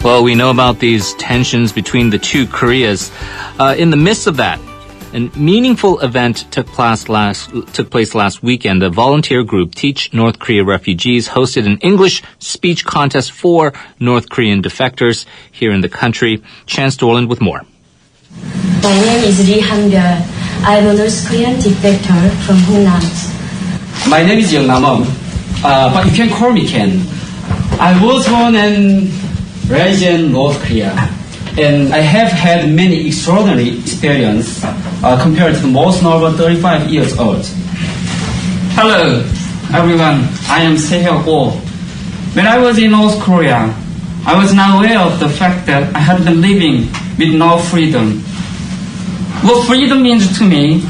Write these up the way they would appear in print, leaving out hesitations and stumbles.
Well, we know about these tensions between the two Koreas. In the midst of that, a meaningful event took place last weekend. A volunteer group, Teach North Korea Refugees, hosted an English speech contest for North Korean defectors here in the country. Chance Dorland with more. My name is Lee Han-byul. I'm a North Korean defector from Hungnam. My name is Young Namong, but you can call me Ken. I was born and raised in North Korea, and I have had many extraordinary experiences compared to the most normal 35 years old. Hello, everyone. I am Sehyo Go. When I was in North Korea, I was not aware of the fact that I had been living with no freedom. What freedom means to me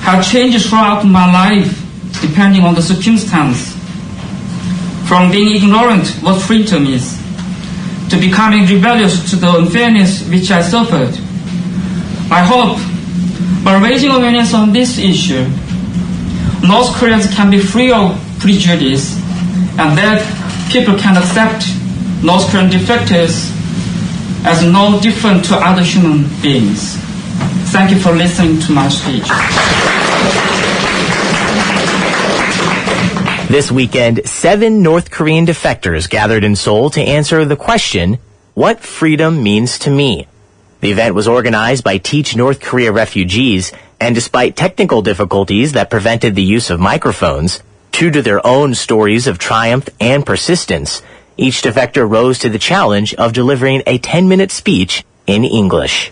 has changed throughout my life, depending on the circumstance. From being ignorant what freedom is, to becoming rebellious to the unfairness which I suffered. I hope, by raising awareness on this issue, North Koreans can be free of prejudice, and that people can accept North Korean defectors as no different to other human beings. Thank you for listening to my speech. This weekend, 7 North Korean defectors gathered in Seoul to answer the question, what freedom means to me? The event was organized by Teach North Korea Refugees, and despite technical difficulties that prevented the use of microphones, true to their own stories of triumph and persistence, each defector rose to the challenge of delivering a 10-minute speech in English.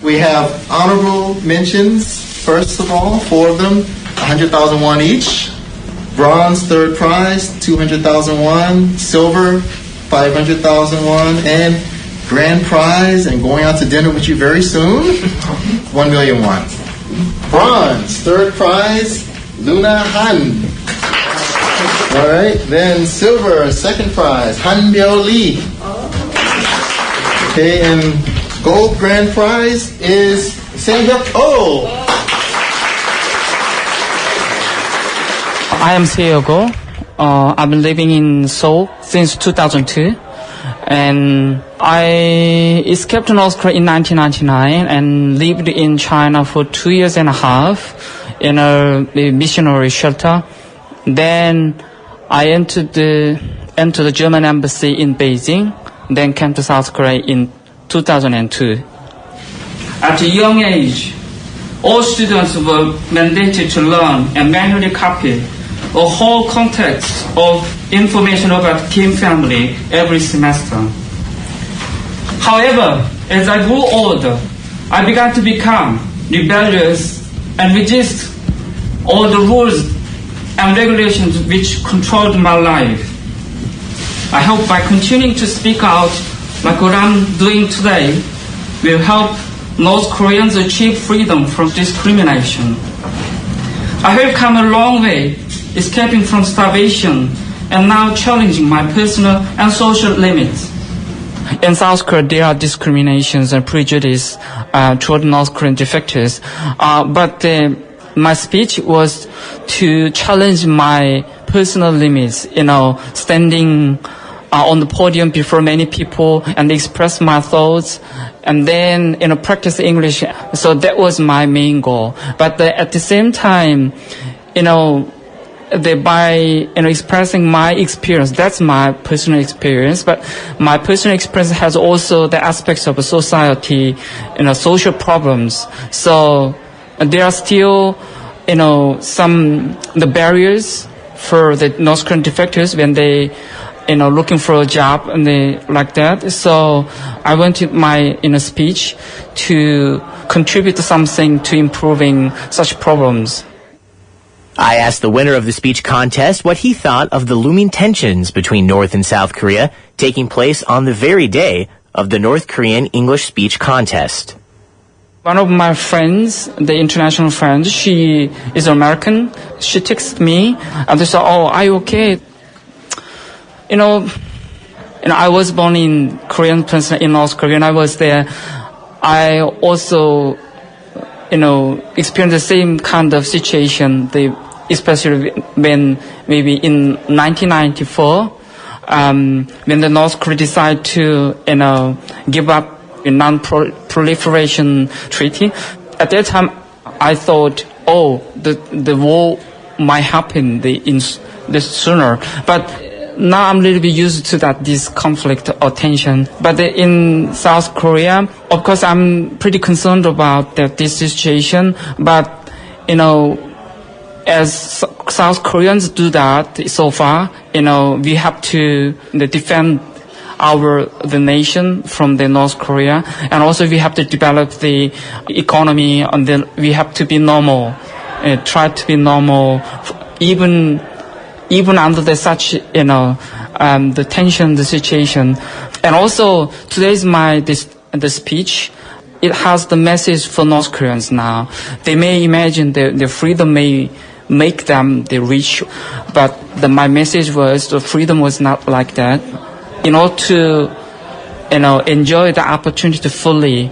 We have honorable mentions, first of all, 4 of them, 100,000 won each. Bronze, third prize, 200,000 won. Silver, 500,000 won. And grand prize, and going out to dinner with you very soon, 1 million won. Bronze, third prize, Luna Han. All right, then silver, second prize, Han-byul Lee. Okay, and gold grand prize is Sang-hyuk Oh. I am Sehyo Go. I've been living in Seoul since 2002. And I escaped North Korea in 1999 and lived in China for 2 years and a half in a missionary shelter. Then I entered the German embassy in Beijing, then came to South Korea in 2002. At a young age, all students were mandated to learn and manually copy a whole context of information about Kim family every semester. However, as I grew older, I began to become rebellious and resist all the rules and regulations which controlled my life. I hope by continuing to speak out like what I'm doing today will help North Koreans achieve freedom from discrimination. I have come a long way, escaping from starvation and now challenging my personal and social limits. In South Korea, there are discriminations and prejudice toward North Korean defectors, but my speech was to challenge my personal limits, standing on the podium before many people and express my thoughts and then, practice English. So that was my main goal. But at the same time, by expressing my experience, that's my personal experience, but my personal experience has also the aspects of society, social problems. So there are still, the barriers for the North Korean defectors when they, looking for a job and they like that. So I wanted my, speech to contribute to something to improving such problems. I asked the winner of the speech contest what he thought of the looming tensions between North and South Korea taking place on the very day of the North Korean English Speech Contest. One of my friends, the international friend, she is American. She texted me and they said, "Oh, are you okay?" I was born in Korean peninsula in North Korea and I was there. I also, experienced the same kind of situation, especially when maybe in 1994, when the North Korea decided to, give up a non-proliferation treaty, at that time I thought, the war might happen this sooner. But now I'm a little bit used to this conflict or tension. But in South Korea, of course, I'm pretty concerned about this situation. But, as South Koreans do that so far, we have to defend the nation from the North Korea, and also we have to develop the economy, and then we have to be normal, try to be normal, even under such the tension, the situation. And also today's the speech, it has the message for North Koreans now. They may imagine the freedom may make them the rich, but my message was the freedom was not like that. In order to enjoy the opportunity to fully,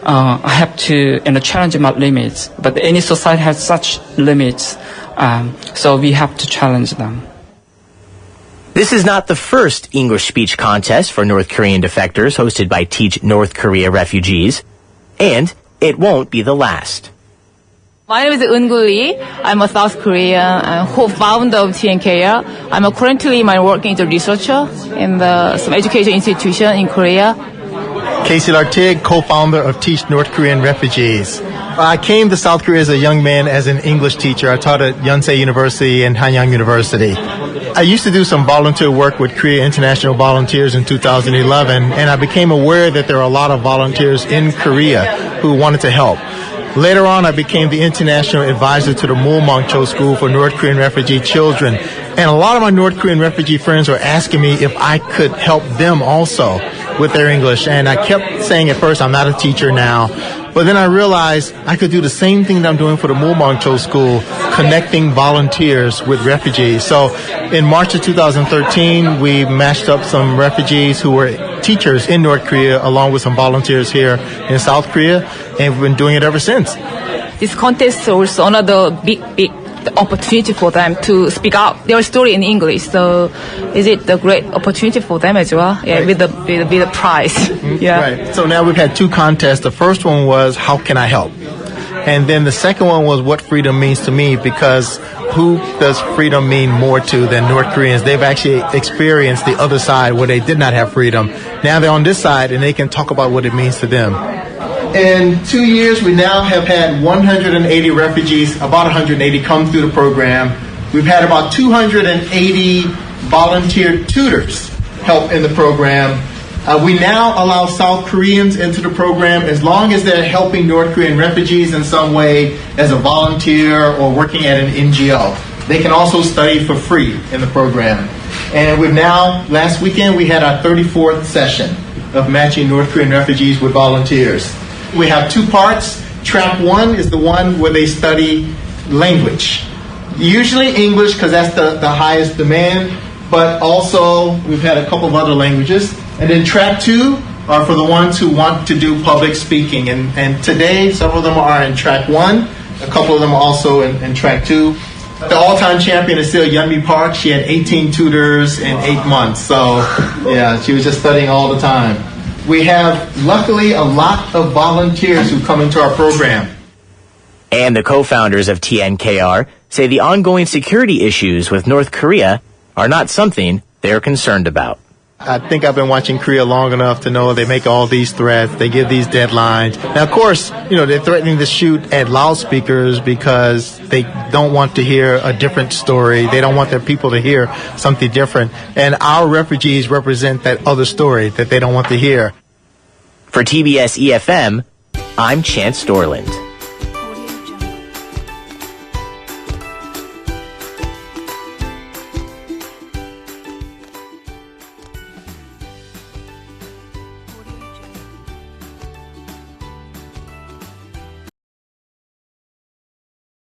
I have to challenge my limits. But any society has such limits, so we have to challenge them. This is not the first English speech contest for North Korean defectors hosted by Teach North Korea refugees, and it won't be the last. My name is Eun-gu Lee. I'm a South Korean co-founder of TNKR. I'm currently working as a researcher in some education institution in Korea. Casey Lartigue, co-founder of Teach North Korean Refugees. I came to South Korea as a young man as an English teacher. I taught at Yonsei University and Hanyang University. I used to do some volunteer work with Korea International Volunteers in 2011, and I became aware that there are a lot of volunteers in Korea who wanted to help. Later on, I became the international advisor to the Mulmongcho School for North Korean refugee children. And a lot of my North Korean refugee friends were asking me if I could help them also with their English. And I kept saying at first, I'm not a teacher now. But then I realized I could do the same thing that I'm doing for the Mulmongcho School, connecting volunteers with refugees. So in March of 2013, we matched up some refugees who were teachers in North Korea along with some volunteers here in South Korea, and we've been doing it ever since. This contest is also another big opportunity for them to speak out their story in English. So is it a great opportunity for them as well? Yeah, right. with the prize. Yeah. Right. So now we've had two contests. The first one was, how can I help? And then the second one was what freedom means to me, because who does freedom mean more to than North Koreans? They've actually experienced the other side where they did not have freedom. Now they're on this side and they can talk about what it means to them. In 2 years, we now have had 180 refugees, about 180 come through the program. We've had about 280 volunteer tutors help in the program. We now allow South Koreans into the program as long as they're helping North Korean refugees in some way as a volunteer or working at an NGO. They can also study for free in the program. And we've now, last weekend, we had our 34th session of matching North Korean refugees with volunteers. We have two parts. Track 1 is the one where they study language. Usually English, because that's the highest demand, but also we've had a couple of other languages. And then track 2 are for the ones who want to do public speaking. And today, several of them are in track 1. A couple of them are also in track 2. The all-time champion is still Yeonmi Park. She had 18 tutors in 8 months. So, yeah, she was just studying all the time. We have, luckily, a lot of volunteers who come into our program. And the co-founders of TNKR say the ongoing security issues with North Korea are not something they're concerned about. I think I've been watching Korea long enough to know they make all these threats, they give these deadlines. Now, of course, they're threatening to shoot at loudspeakers because they don't want to hear a different story. They don't want their people to hear something different. And our refugees represent that other story that they don't want to hear. For TBS EFM, I'm Chance Dorland.